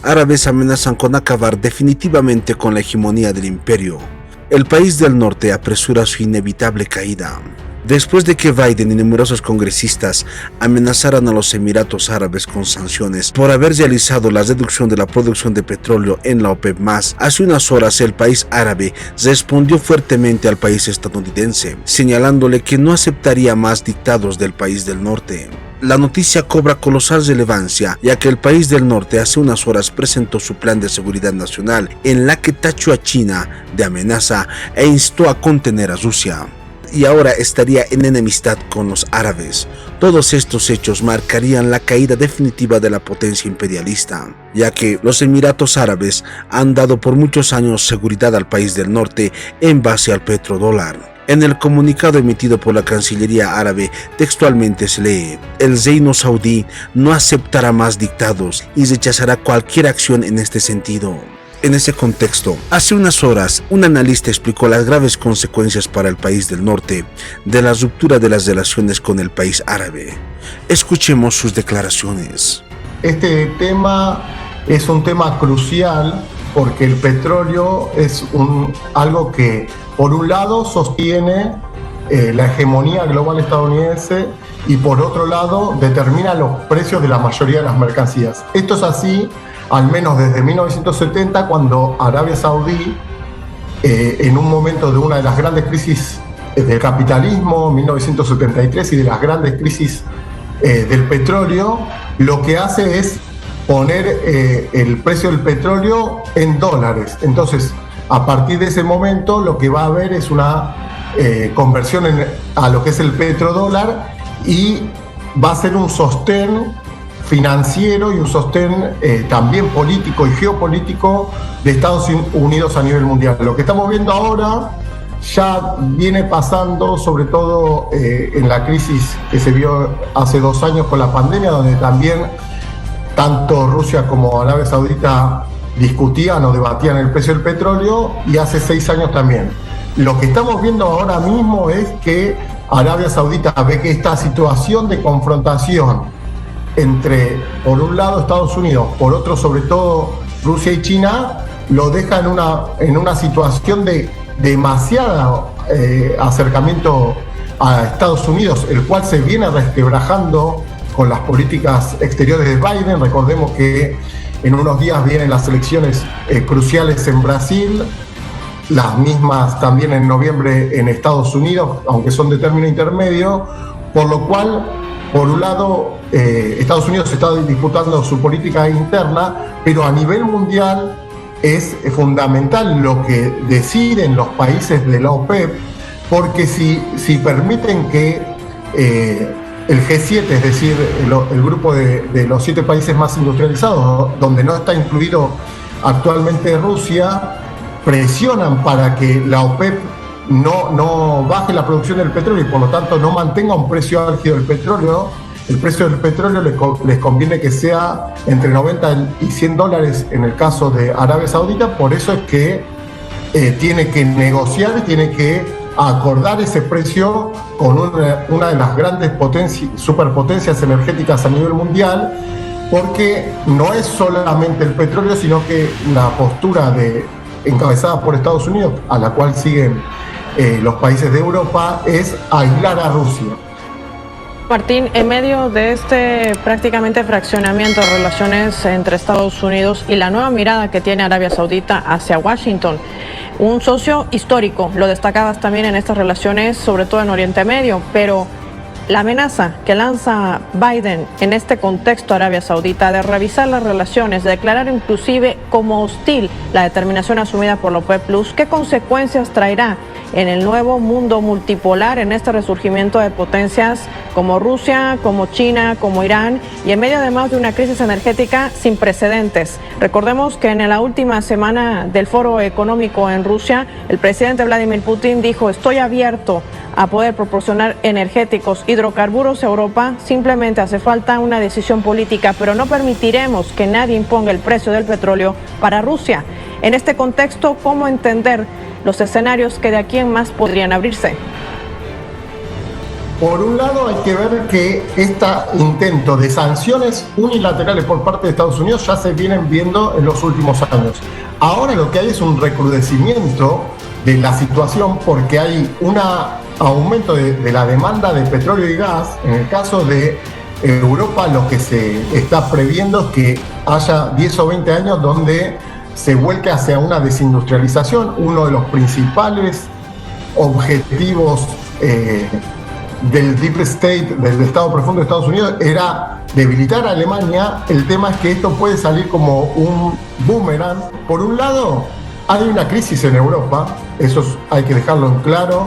árabes amenazan con acabar definitivamente con la hegemonía del imperio. El país del norte apresura su inevitable caída. Después de que Biden y numerosos congresistas amenazaran a los Emiratos Árabes con sanciones por haber realizado la reducción de la producción de petróleo en la OPEP+, hace unas horas el país árabe respondió fuertemente al país estadounidense, señalándole que no aceptaría más dictados del país del norte. La noticia cobra colosal relevancia, ya que el país del norte hace unas horas presentó su plan de seguridad nacional, en la que tachó a China de amenaza e instó a contener a Rusia. Y ahora estaría en enemistad con los árabes. Todos estos hechos marcarían la caída definitiva de la potencia imperialista, ya que los Emiratos Árabes han dado por muchos años seguridad al país del norte en base al petrodólar. En el comunicado emitido por la Cancillería árabe, textualmente se lee: el reino saudí no aceptará más dictados y rechazará cualquier acción en este sentido. En ese contexto, hace unas horas, un analista explicó las graves consecuencias para el país del norte de la ruptura de las relaciones con el país árabe. Escuchemos sus declaraciones. Este tema es un tema crucial porque el petróleo es algo que, por un lado, sostiene la hegemonía global estadounidense y, por otro lado, determina los precios de la mayoría de las mercancías. Esto es así al menos desde 1970, cuando Arabia Saudí, en un momento de una de las grandes crisis del capitalismo, 1973, y de las grandes crisis del petróleo, lo que hace es poner el precio del petróleo en dólares. Entonces, a partir de ese momento, lo que va a haber es una conversión a lo que es el petrodólar, y va a ser un sostén financiero y un sostén también político y geopolítico de Estados Unidos a nivel mundial. Lo que estamos viendo ahora ya viene pasando, sobre todo en la crisis que se vio hace 2 años con la pandemia, donde también tanto Rusia como Arabia Saudita discutían o debatían el precio del petróleo, y hace 6 años también. Lo que estamos viendo ahora mismo es que Arabia Saudita ve que esta situación de confrontación entre, por un lado, Estados Unidos, por otro, sobre todo, Rusia y China, lo deja en una situación de demasiado acercamiento a Estados Unidos, el cual se viene resquebrajando con las políticas exteriores de Biden. Recordemos que en unos días vienen las elecciones cruciales en Brasil, las mismas también en noviembre en Estados Unidos, aunque son de término intermedio, por lo cual, por un lado, Estados Unidos está disputando su política interna, pero a nivel mundial es fundamental lo que deciden los países de la OPEP, porque si permiten que el G7, es decir, el grupo de los 7 países más industrializados, donde no está incluido actualmente Rusia, presionan para que la OPEP no baje la producción del petróleo y por lo tanto no mantenga un precio álgido del petróleo. El precio del petróleo les conviene que sea entre 90 y 100 dólares en el caso de Arabia Saudita. Por eso es que tiene que negociar y tiene que acordar ese precio con una de las grandes superpotencias energéticas a nivel mundial, porque no es solamente el petróleo, sino que la postura encabezada por Estados Unidos, a la cual siguen los países de Europa, es aislar a Rusia. Martín, en medio de este prácticamente fraccionamiento de relaciones entre Estados Unidos y la nueva mirada que tiene Arabia Saudita hacia Washington, un socio histórico, lo destacabas también en estas relaciones, sobre todo en Oriente Medio, pero la amenaza que lanza Biden en este contexto a Arabia Saudita de revisar las relaciones, de declarar inclusive como hostil la determinación asumida por la OPEP+, ¿qué consecuencias traerá en el nuevo mundo multipolar, en este resurgimiento de potencias como Rusia, como China, como Irán, y en medio además de una crisis energética sin precedentes? Recordemos que en la última semana del Foro Económico en Rusia, el presidente Vladimir Putin dijo: estoy abierto a poder proporcionar energéticos, hidrocarburos a Europa, simplemente hace falta una decisión política, pero no permitiremos que nadie imponga el precio del petróleo para Rusia. En este contexto, ¿cómo entender los escenarios que de aquí en más podrían abrirse? Por un lado hay que ver que este intento de sanciones unilaterales por parte de Estados Unidos ya se vienen viendo en los últimos años. Ahora lo que hay es un recrudecimiento de la situación porque hay un aumento de la demanda de petróleo y gas. En el caso de Europa, lo que se está previendo es que haya 10 o 20 años donde se vuelque hacia una desindustrialización. Uno de los principales objetivos del Deep State, del Estado profundo de Estados Unidos, era debilitar a Alemania. El tema es que esto puede salir como un boomerang. Por un lado, hay una crisis en Europa, eso hay que dejarlo en claro.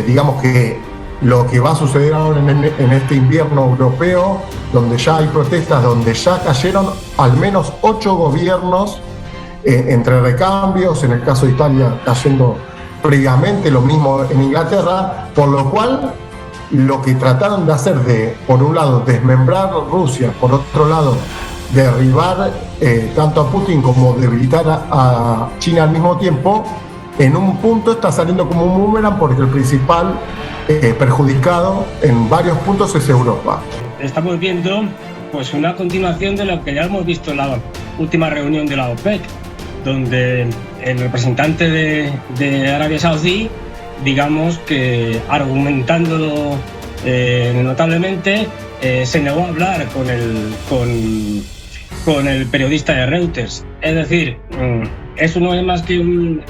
Digamos que lo que va a suceder ahora en este invierno europeo, donde ya hay protestas, donde ya cayeron al menos 8 gobiernos entre recambios, en el caso de Italia cayendo previamente, lo mismo en Inglaterra, por lo cual lo que trataron de hacer por un lado, desmembrar Rusia, por otro lado, derribar tanto a Putin como debilitar a China al mismo tiempo, en un punto está saliendo como un boomerang porque el principal perjudicado en varios puntos es Europa. Estamos viendo pues una continuación de lo que ya hemos visto en la última reunión de la OPEC, donde el representante de Arabia Saudí, digamos que argumentándolo notablemente, se negó a hablar con el periodista de Reuters. Es decir, eso no es más que un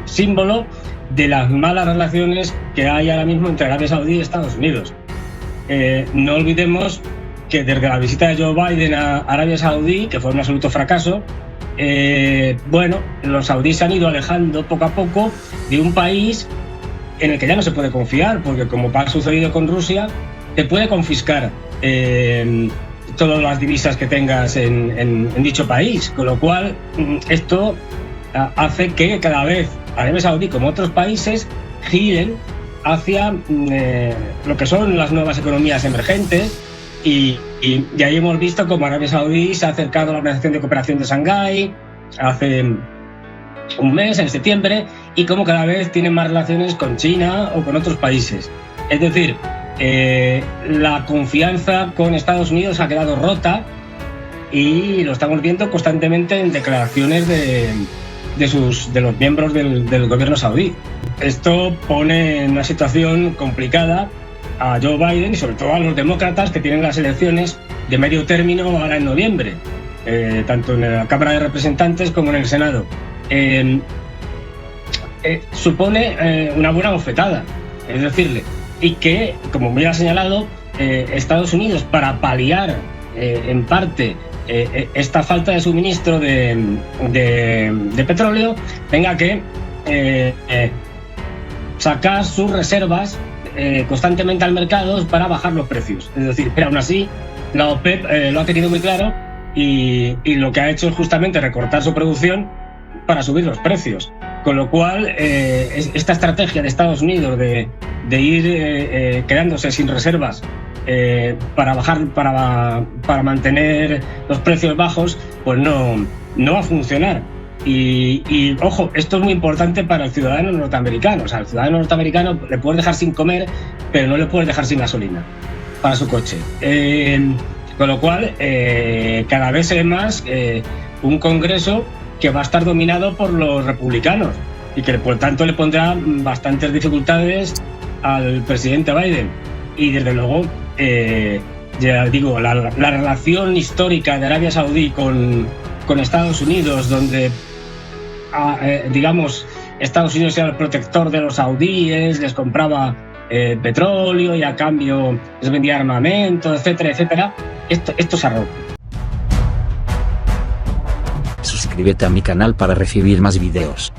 símbolo de las malas relaciones que hay ahora mismo entre Arabia Saudí y Estados Unidos. No olvidemos que desde la visita de Joe Biden a Arabia Saudí, que fue un absoluto fracaso, los saudíes se han ido alejando poco a poco de un país en el que ya no se puede confiar, porque como ha sucedido con Rusia, te puede confiscar todas las divisas que tengas en dicho país, con lo cual esto hace que cada vez Arabia Saudí, como otros países, giren hacia lo que son las nuevas economías emergentes, y ahí hemos visto cómo Arabia Saudí se ha acercado a la Organización de Cooperación de Shanghái hace un mes, en septiembre, y cómo cada vez tienen más relaciones con China o con otros países. Es decir, la confianza con Estados Unidos ha quedado rota, y lo estamos viendo constantemente en declaraciones de los miembros del gobierno saudí. Esto pone en una situación complicada a Joe Biden y sobre todo a los demócratas, que tienen las elecciones de medio término ahora en noviembre, tanto en la Cámara de Representantes como en el Senado. Supone una buena bofetada, es decirle, y que, como me ha señalado, Estados Unidos, para paliar en parte esta falta de suministro de petróleo, tenga que sacar sus reservas constantemente al mercado para bajar los precios. Es decir, pero aún así la OPEP lo ha tenido muy claro, y lo que ha hecho es justamente recortar su producción para subir los precios. Con lo cual, esta estrategia de Estados Unidos de ir quedándose sin reservas para mantener los precios bajos, pues no va a funcionar. Y ojo, esto es muy importante para el ciudadano norteamericano. O sea, al ciudadano norteamericano le puedes dejar sin comer, pero no le puedes dejar sin gasolina para su coche. Con lo cual, cada vez se ve más un Congreso que va a estar dominado por los republicanos, y que por tanto le pondrá bastantes dificultades al presidente Biden. Y desde luego, ya digo, la relación histórica de Arabia Saudí con Estados Unidos, donde digamos Estados Unidos era el protector de los saudíes, les compraba petróleo y a cambio les vendía armamento, etcétera, etcétera, esto se ha roto. Suscríbete a mi canal para recibir más videos.